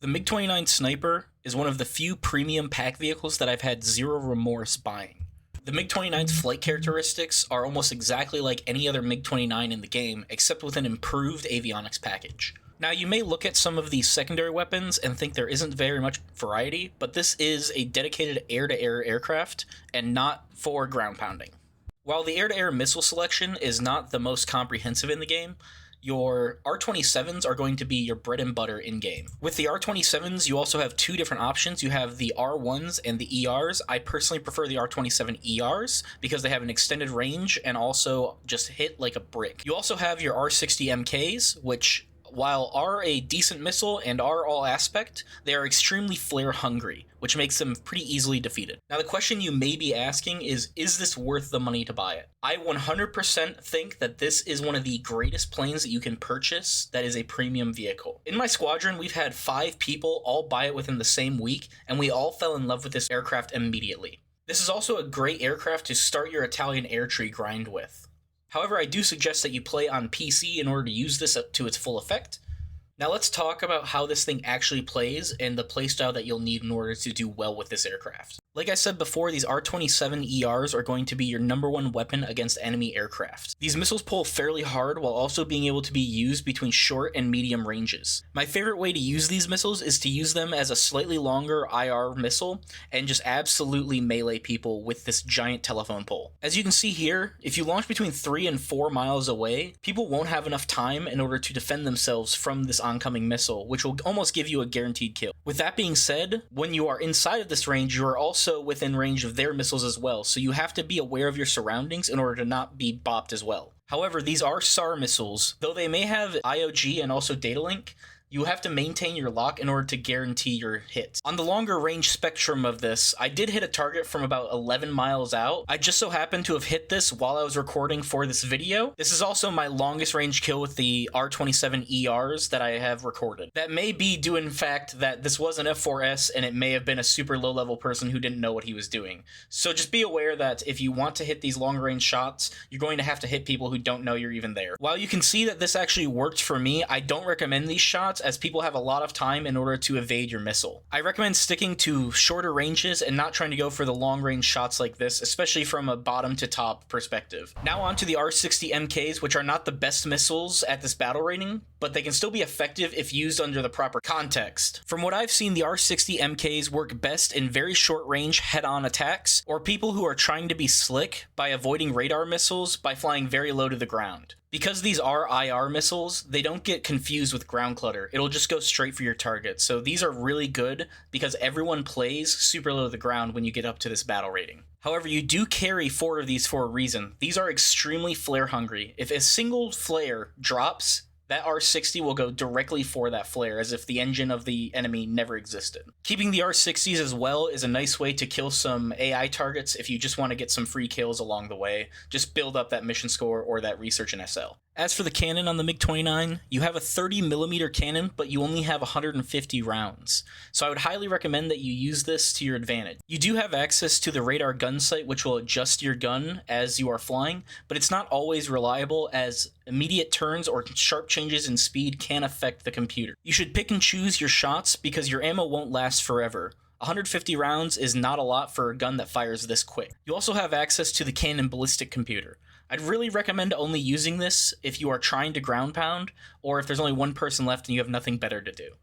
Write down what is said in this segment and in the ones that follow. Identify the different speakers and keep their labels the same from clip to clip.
Speaker 1: The Mig-29 Sniper is one of the few premium pack vehicles that I've had zero remorse buying. The MiG-29's flight characteristics are almost exactly like any other MiG-29 in the game, except with an improved avionics package. Now, you may look at some of these secondary weapons and think there isn't very much variety, but this is a dedicated air-to-air aircraft and not for ground pounding. While the air-to-air missile selection is not the most comprehensive in the game, your R-27s are going to be your bread and butter in-game. With the R-27s, you also have two different options. You have the R1s and the ERs. I personally prefer the R-27 ERs because they have an extended range and also just hit like a brick. You also have your R-60 MKs, which, while are a decent missile and are all aspect, they are extremely flare hungry, which makes them pretty easily defeated. Now, the question you may be asking is this worth the money to buy it? I 100% think that this is one of the greatest planes that you can purchase that is a premium vehicle. In my squadron, we've had 5 people all buy it within the same week, and we all fell in love with this aircraft immediately. This is also a great aircraft to start your Italian air tree grind with. However, I do suggest that you play on PC in order to use this up to its full effect. Now let's talk about how this thing actually plays and the playstyle that you'll need in order to do well with this aircraft. Like I said before, these R-27 ERs are going to be your #1 weapon against enemy aircraft. These missiles pull fairly hard while also being able to be used between short and medium ranges. My favorite way to use these missiles is to use them as a slightly longer IR missile and just absolutely melee people with this giant telephone pole. As you can see here, if you launch between 3 and 4 miles away, people won't have enough time in order to defend themselves from this oncoming missile, which will almost give you a guaranteed kill. With that being said, when you are inside of this range, you are also within range of their missiles as well, so you have to be aware of your surroundings in order to not be bopped as well. However, these are SAR missiles. Though they may have IOG and also data link, you have to maintain your lock in order to guarantee your hits. On the longer range spectrum of this, I did hit a target from about 11 miles out. I just so happened to have hit this while I was recording for this video. This is also my longest range kill with the R-27 ERs that I have recorded. That may be due in fact that this was an F4S and it may have been a super low level person who didn't know what he was doing. So just be aware that if you want to hit these long range shots, you're going to have to hit people who don't know you're even there. While you can see that this actually worked for me, I don't recommend these shots as people have a lot of time in order to evade your missile. I recommend sticking to shorter ranges and not trying to go for the long range shots like this, especially from a bottom to top perspective. Now on to the R-60 MKs, which are not the best missiles at this battle rating, but they can still be effective if used under the proper context. From what I've seen, the R-60 MKs work best in very short range head-on attacks, or people who are trying to be slick by avoiding radar missiles by flying very low to the ground. Because these are IR missiles, they don't get confused with ground clutter. It'll just go straight for your target. So these are really good because everyone plays super low to the ground when you get up to this battle rating. However, you do carry 4 of these for a reason. These are extremely flare hungry. If a single flare drops, that R-60 will go directly for that flare, as if the engine of the enemy never existed. Keeping the R-60s as well is a nice way to kill some AI targets if you just want to get some free kills along the way. Just build up that mission score or that research in SL. As for the cannon on the MiG-29, you have a 30mm cannon, but you only have 150 rounds. So I would highly recommend that you use this to your advantage. You do have access to the radar gun sight, which will adjust your gun as you are flying, but it's not always reliable, as immediate turns or sharp changes in speed can affect the computer. You should pick and choose your shots because your ammo won't last forever. 150 rounds is not a lot for a gun that fires this quick. You also have access to the cannon ballistic computer. I'd really recommend only using this if you are trying to ground pound, or if there's only one person left and you have nothing better to do.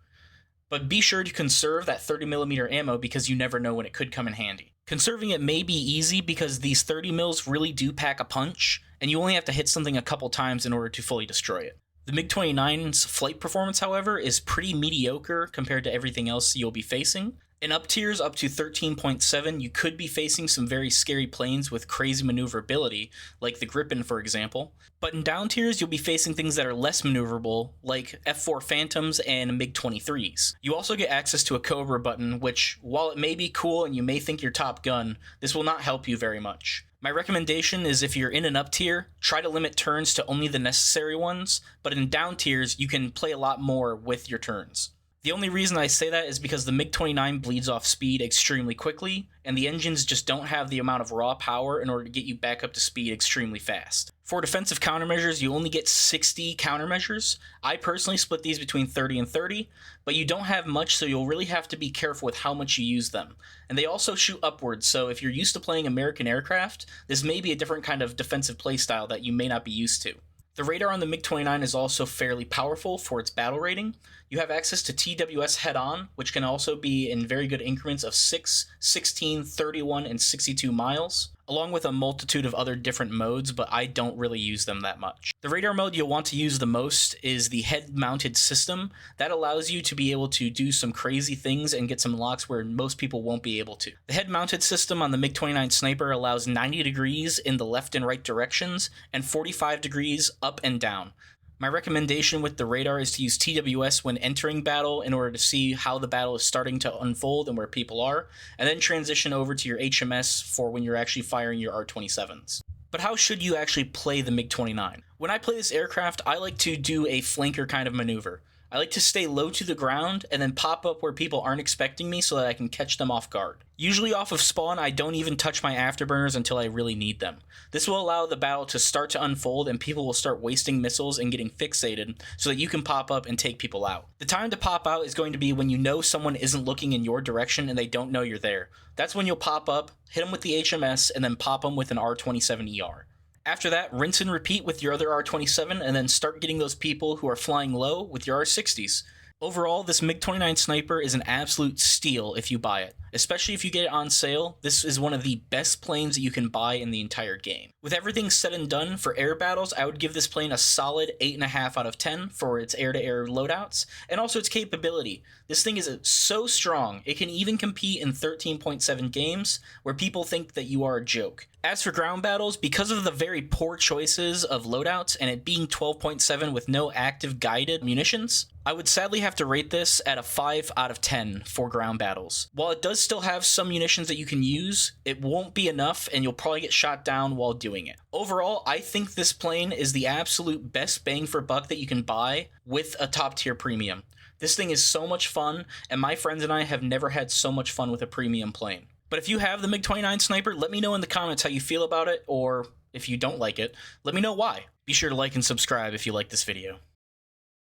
Speaker 1: But be sure to conserve that 30mm ammo because you never know when it could come in handy. Conserving it may be easy because these 30 mils really do pack a punch, and you only have to hit something a couple times in order to fully destroy it. The MiG-29's flight performance, however, is pretty mediocre compared to everything else you'll be facing. In up tiers up to 13.7, you could be facing some very scary planes with crazy maneuverability, like the Gripen for example. But in down tiers, you'll be facing things that are less maneuverable, like F4 Phantoms and MiG-23s. You also get access to a Cobra button, which, while it may be cool and you may think you're top gun, this will not help you very much. My recommendation is if you're in an up tier, try to limit turns to only the necessary ones, but in down tiers, you can play a lot more with your turns. The only reason I say that is because the MiG-29 bleeds off speed extremely quickly, and the engines just don't have the amount of raw power in order to get you back up to speed extremely fast. For defensive countermeasures, you only get 60 countermeasures. I personally split these between 30 and 30, but you don't have much, so you'll really have to be careful with how much you use them. And they also shoot upwards, so if you're used to playing American aircraft, this may be a different kind of defensive playstyle that you may not be used to. The radar on the MiG-29 is also fairly powerful for its battle rating. You have access to TWS head-on, which can also be in very good increments of 6, 16, 31, and 62 miles, along with a multitude of other different modes, but I don't really use them that much. The radar mode you'll want to use the most is the head-mounted system. That allows you to be able to do some crazy things and get some locks where most people won't be able to. The head-mounted system on the Mig-29 Sniper allows 90 degrees in the left and right directions, and 45 degrees up and down. My recommendation with the radar is to use TWS when entering battle in order to see how the battle is starting to unfold and where people are, and then transition over to your HMS for when you're actually firing your R-27s. But how should you actually play the MiG-29? When I play this aircraft, I like to do a flanker kind of maneuver. I like to stay low to the ground and then pop up where people aren't expecting me so that I can catch them off guard. Usually off of spawn, I don't even touch my afterburners until I really need them. This will allow the battle to start to unfold and people will start wasting missiles and getting fixated so that you can pop up and take people out. The time to pop out is going to be when you know someone isn't looking in your direction and they don't know you're there. That's when you'll pop up, hit them with the HMS, and then pop them with an R-27ER. After that, rinse and repeat with your other R-27 and then start getting those people who are flying low with your R-60s. Overall, this Mig-29 Sniper is an absolute steal if you buy it. Especially if you get it on sale, this is one of the best planes that you can buy in the entire game. With everything said and done, for air battles, I would give this plane a solid 8.5 out of 10 for its air-to-air loadouts, and also its capability. This thing is so strong, it can even compete in 13.7 games, where people think that you are a joke. As for ground battles, because of the very poor choices of loadouts, and it being 12.7 with no active guided munitions, I would sadly have to rate this at a 5 out of 10 for ground battles. While it does still have some munitions that you can use, it won't be enough and you'll probably get shot down while doing it. Overall, I think this plane is the absolute best bang for buck that you can buy with a top tier premium. This thing is so much fun, and my friends and I have never had so much fun with a premium plane. But if you have the Mig-29 Sniper, let me know in the comments how you feel about it, or if you don't like it, let me know why. Be sure to like and subscribe if you like this video.